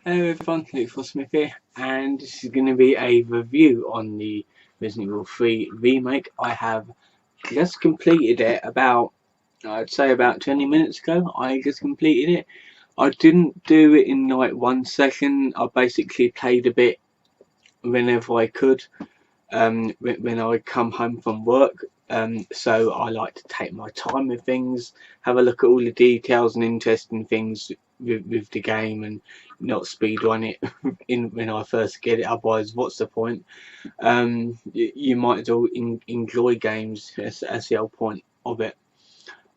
Hello everyone, Luke for Smith here, and this is going to be a review on the Resident Evil 3 remake. I have just completed it I'd say about 20 minutes ago. I just completed it. I didn't do it in like one session. I basically played a bit whenever I could, when I come home from work. So I like to take my time with things, have a look at all the details and interesting things with the game, and not speedrun it when I first get it. Otherwise, what's the point? You might as well enjoy games. That's the whole point of it.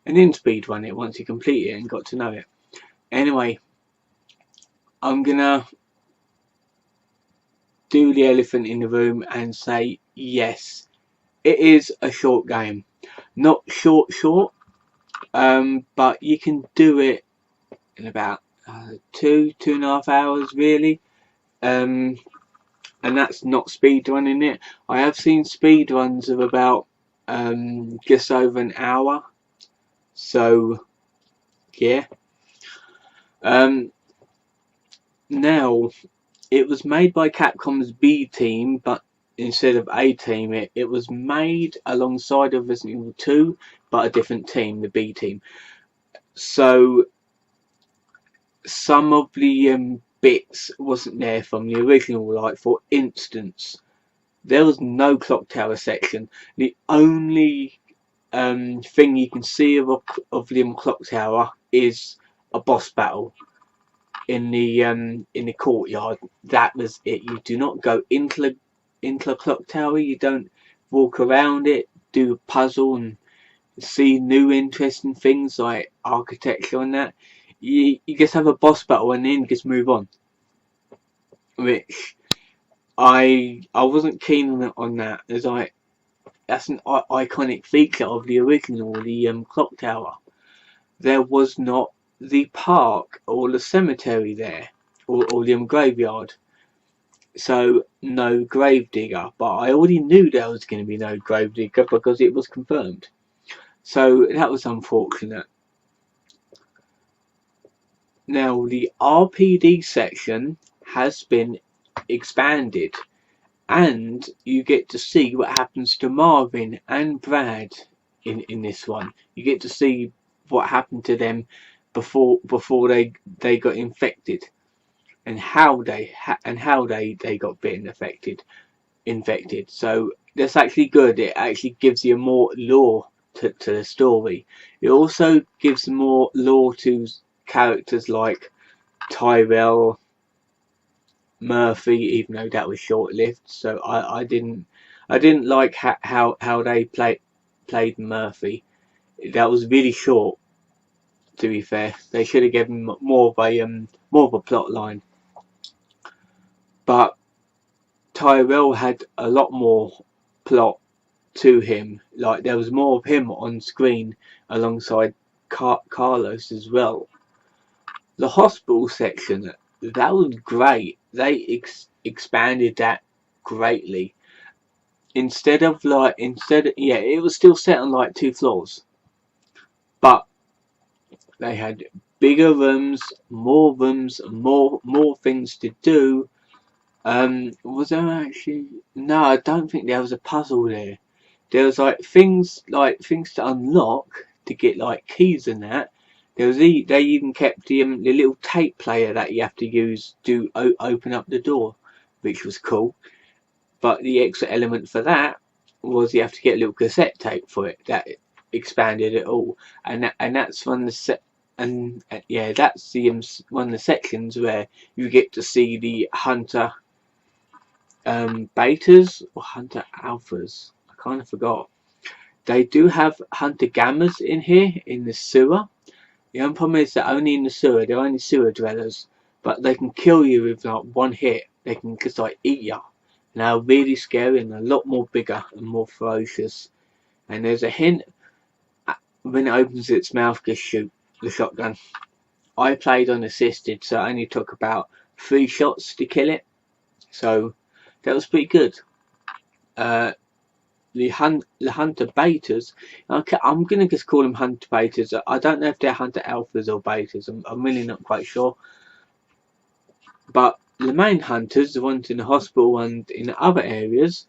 And then speedrun it once you complete it and got to know it. Anyway, I'm gonna do the elephant in the room and say yes, it is a short game. Not short, but you can do it in about 2.5 hours really. And that's not speed running it. I have seen speed runs of about just over an hour. So yeah. Now it was made by Capcom's B team, but instead of A team, it was made alongside of Resident Evil 2, but a different team, the B team. So some of the bits wasn't there from the original. Like for instance, there was no clock tower section. The only thing you can see of the clock tower is a boss battle in the courtyard. That was it. You do not go into the clock tower. You don't walk around it, do a puzzle and see new interesting things like architecture and that. You just have a boss battle and then just move on, which I wasn't keen on that, as that's an iconic feature of the original, the clock tower. There was not the park or the cemetery there, or the graveyard. So no gravedigger, but I already knew there was going to be no gravedigger because it was confirmed. So that was unfortunate. Now the RPD section has been expanded, and you get to see what happens to Marvin and Brad in this one. You get to see what happened to them before they got infected, and how they got bitten infected. So that's actually good. It actually gives you more lore to the story. It also gives more lore to characters like Tyrell, Murphy, even though that was short lived. So I didn't like how they played Murphy. That was really short, to be fair. They should have given more of a plot line. But Tyrell had a lot more plot to him. Like there was more of him on screen alongside Carlos as well. The hospital section, that was great. They expanded that greatly. It was still set on like 2 floors, but they had bigger rooms, more things to do. Was there actually? No, I don't think there was a puzzle there. There was like things to unlock to get like keys and that. They even kept the little tape player that you have to use to open up the door, which was cool. But the extra element for that was you have to get a little cassette tape for it. That expanded it all, and that's one of the that's the one of the sections where you get to see the Hunter betas or Hunter alphas. I kind of forgot. They do have Hunter gammas in here in the sewer. The only problem is that only in the sewer, they're only sewer dwellers, but they can kill you with like one hit. They can just like eat you. And they're really scary and a lot more bigger and more ferocious. And there's a hint when it opens its mouth, just shoot the shotgun. I played unassisted, so it only took about 3 shots to kill it. So that was pretty good. The Hunter betas, okay, I'm gonna just call them Hunter betas. I don't know if they're Hunter alphas or betas. I'm really not quite sure. But the main hunters, the ones in the hospital and in other areas,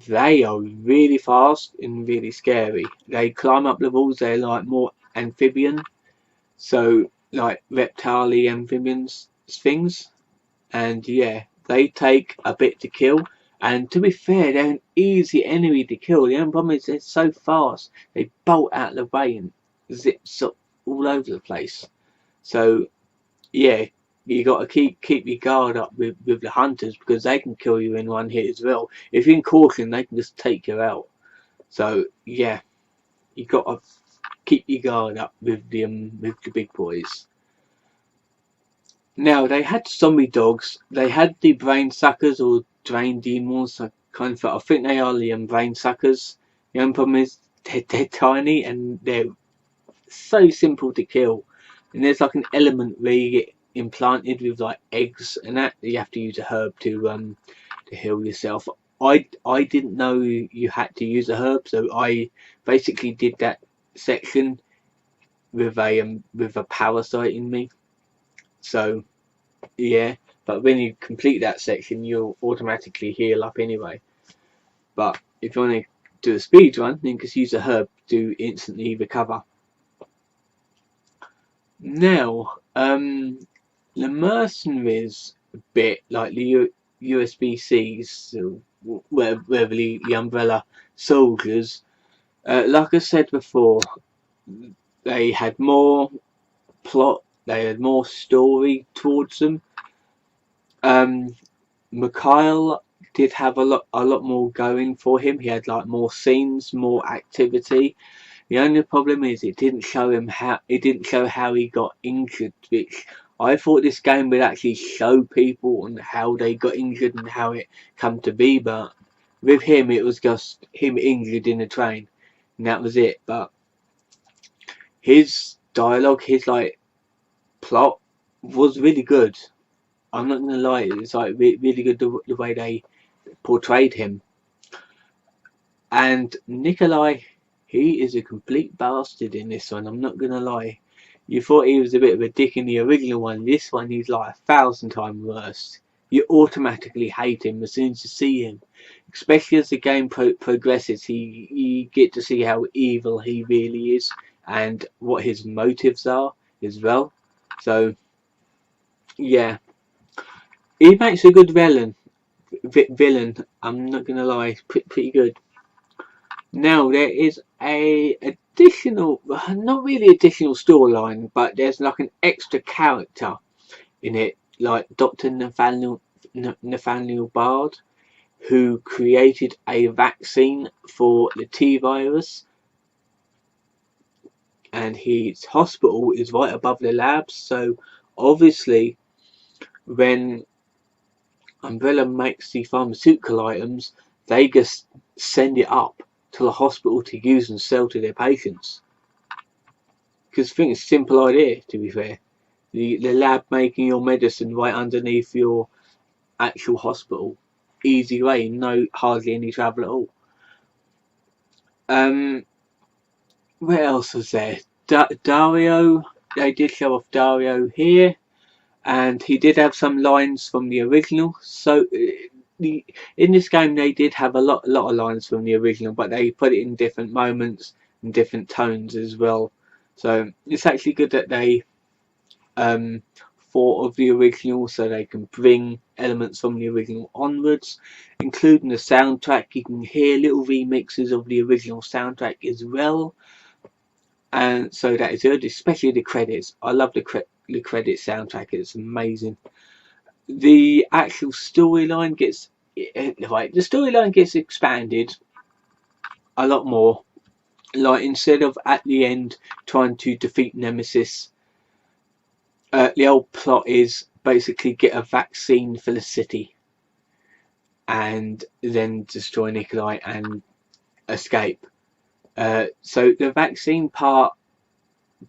they are really fast and really scary. They climb up the walls. They're like more amphibian, so like reptile amphibians things. And yeah, they take a bit to kill. And to be fair, they're an easy enemy to kill. The only problem is they're so fast. They bolt out of the way and zips up all over the place. So yeah, you got to keep your guard up with the hunters, because they can kill you in one hit as well. If you're in caution, they can just take you out. So yeah, you got to keep your guard up with the big boys. Now they had zombie dogs. They had the brain suckers or drain demons. I think they are the brain suckers. The only problem is they're tiny and they're so simple to kill. And there's like an element where you get implanted with like eggs and that you have to use a herb to heal yourself. I didn't know you had to use a herb, so I basically did that section with a parasite in me. So yeah, but when you complete that section, you'll automatically heal up anyway. But if you want to do a speed run, then just use a herb to instantly recover. Now, the mercenaries bit, like the USBCs, so whatever the umbrella soldiers, like I said before, they had more plot, they had more story towards them. Mikhail did have a lot more going for him. He had like more scenes, more activity. The only problem is it didn't show how he got injured, which I thought this game would actually show people on how they got injured and how it come to be, but with him it was just him injured in a train and that was it. But his dialogue, his like plot was really good. I'm not gonna lie, it's like really good the way they portrayed him. And Nikolai, he is a complete bastard in this one, I'm not gonna lie. You thought he was a bit of a dick in the original one. This one he's like 1,000 times worse. You automatically hate him as soon as you see him. Especially as the game progresses, you get to see how evil he really is and what his motives are as well. So yeah, he makes a good villain. I'm not gonna lie, pretty good. Now there is a additional, not really additional storyline, but there's like an extra character in it, like Dr. Nathaniel Bard, who created a vaccine for the T virus, and his hospital is right above the labs. So obviously, when Umbrella makes the pharmaceutical items, they just send it up to the hospital to use and sell to their patients. Because I think it's a simple idea, to be fair. The lab making your medicine right underneath your actual hospital. Easy way, no hardly any travel at all. What else was there? Dario, they did show off Dario here, and he did have some lines from the original. So in this game they did have a lot of lines from the original, but they put it in different moments and different tones as well. So it's actually good that they thought of the original, so they can bring elements from the original onwards, including the soundtrack. You can hear little remixes of the original soundtrack as well, and so that is good, especially the credits. I love the credit soundtrack, it's amazing. The actual storyline gets expanded a lot more. Like, instead of at the end trying to defeat Nemesis, the old plot is basically get a vaccine for the city and then destroy Nikolai and escape. So the vaccine part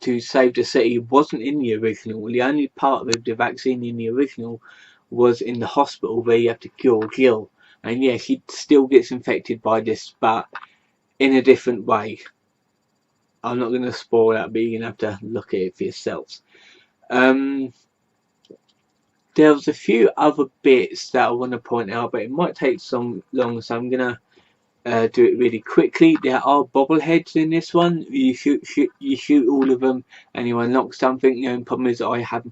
to save the city wasn't in the original. The only part of the vaccine in the original was in the hospital where you have to cure Jill. And yeah, she still gets infected by this, but in a different way. I'm not going to spoil that, but you're going to have to look at it for yourselves. There was a few other bits that I want to point out, but it might take some long, so I'm gonna do it really quickly. There are bobbleheads in this one. You shoot all of them, and you unlock something. The only problem is I have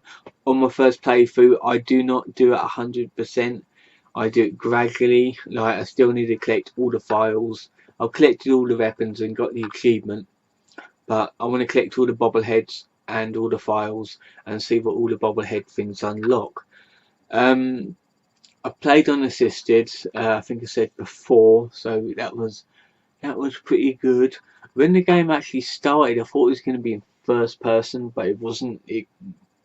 on my first playthrough. I do not do it 100%. I do it gradually. Like I still need to collect all the files. I've collected all the weapons and got the achievement, but I want to collect all the bobbleheads and all the files and see what all the bobblehead things unlock. I played unassisted. I think I said before, so that was pretty good. When the game actually started, I thought it was going to be in first person, but it wasn't. It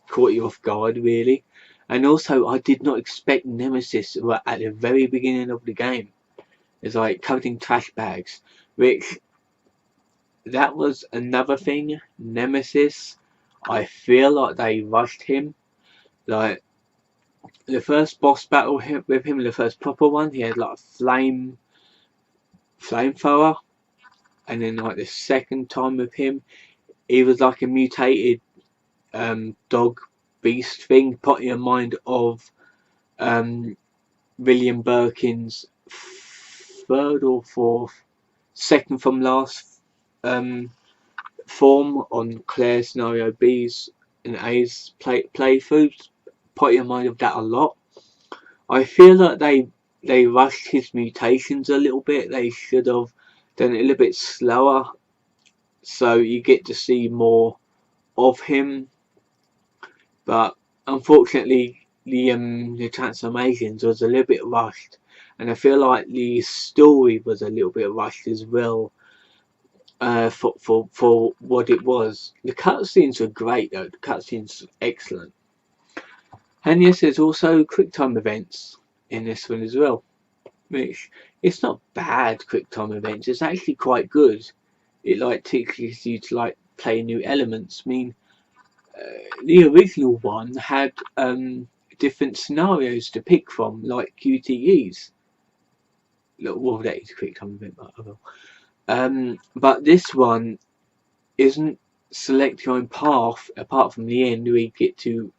caught you off guard, really. And also, I did not expect Nemesis at the very beginning of the game. It's like covered in trash bags, which that was another thing. Nemesis, I feel like they rushed him. Like the first boss battle with him, the first proper one, he had like a flamethrower, and then like the second time with him, he was like a mutated dog beast thing, putting in mind of William Birkin's third or fourth, second from last form on Claire Scenario B's and A's playthroughs, putting in mind of that a lot. I feel like they rushed his mutations a little bit. They should have done it a little bit slower, so you get to see more of him. But unfortunately, the transformations was a little bit rushed, and I feel like the story was a little bit rushed as well. For what it was, the cutscenes were great though. The cutscenes were excellent, and yes, there's also QuickTime events in this one as well. Which it's not bad QuickTime events. It's actually quite good. It like teaches you to like play new elements. I mean, the original one had different scenarios to pick from, like QTEs. Well, that is a QuickTime event, but I will. But this one isn't select your own path apart from the end where you get to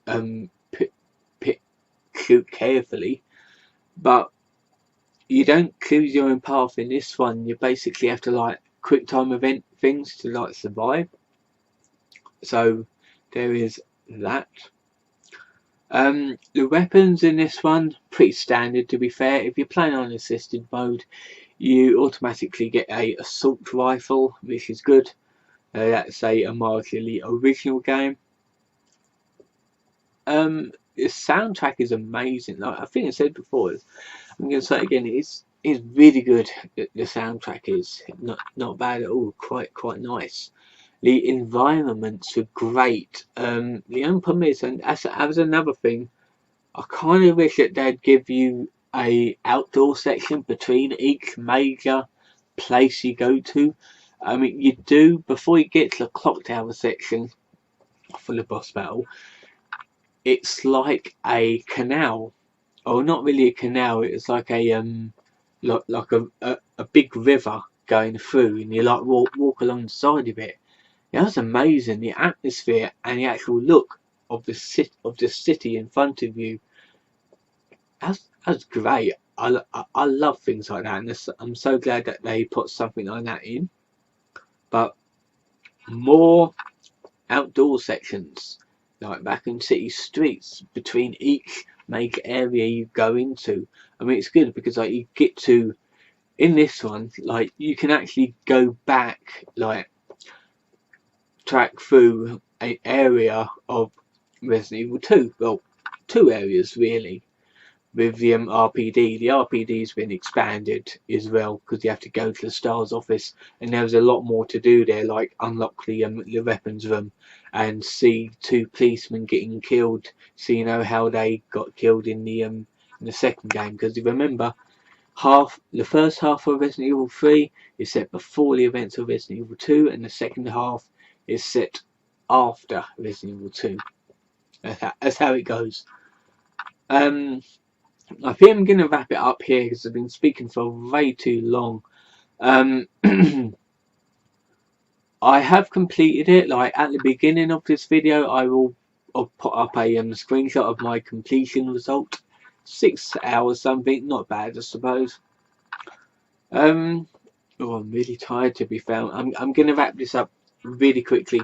shoot carefully, but you don't choose your own path in this one. You basically have to like quick time event things to like survive. So there is that. The weapons in this one pretty standard, to be fair. If you're playing on assisted mode, you automatically get a assault rifle, which is good. That's a marginally original game. The soundtrack is amazing. Like I think I said before, I'm going to say it again. It's really good. The soundtrack is not bad at all. Quite nice. The environments were great. The only problem is, and as another thing, I kind of wish that they'd give you a outdoor section between each major place you go to. I mean, you do before you get to the clock tower section for the boss battle. It's like a canal, or not really a canal. It's like a like a big river going through, and you like walk along the side of it. That was amazing. The atmosphere and the actual look of the city in front of you. That's great. I love things like that, and I'm so glad that they put something like that in. But more outdoor sections, like back in city streets, between each major area you go into. I mean, it's good because like you get to, in this one, like you can actually go back, like track through an area of Resident Evil 2. Well, two areas really. With the RPD, the RPD's been expanded as well because you have to go to the STARS office, and there's a lot more to do there, like unlock the weapons room and see two policemen getting killed, so you know how they got killed in the second game. Because you remember, the first half of Resident Evil 3 is set before the events of Resident Evil 2, and the second half is set after Resident Evil 2. That's how it goes. I think I'm going to wrap it up here because I've been speaking for way too long. I have completed it. Like at the beginning of this video, I will I'll put up a screenshot of my completion result. 6 hours something, not bad I suppose. Oh, I'm really tired to be fair. I'm gonna wrap this up really quickly.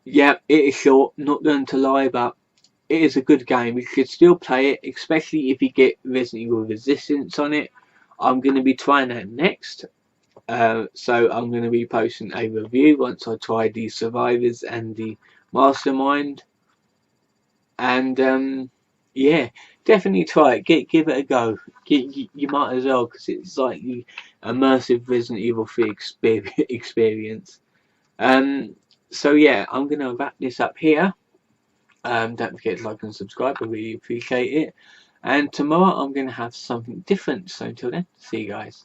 Yeah, it is short, not going to lie, but it is a good game. You should still play it, especially if you get Resident Evil Resistance on it. I'm going to be trying that next. So I'm going to be posting a review once I try the Survivors and the Mastermind. And yeah, definitely try it. Give it a go. You might as well, because it's like the immersive Resident Evil 3 experience. So yeah, I'm going to wrap this up here. Don't forget to like and subscribe. I really appreciate it. And tomorrow I'm going to have something different. So until then, see you guys.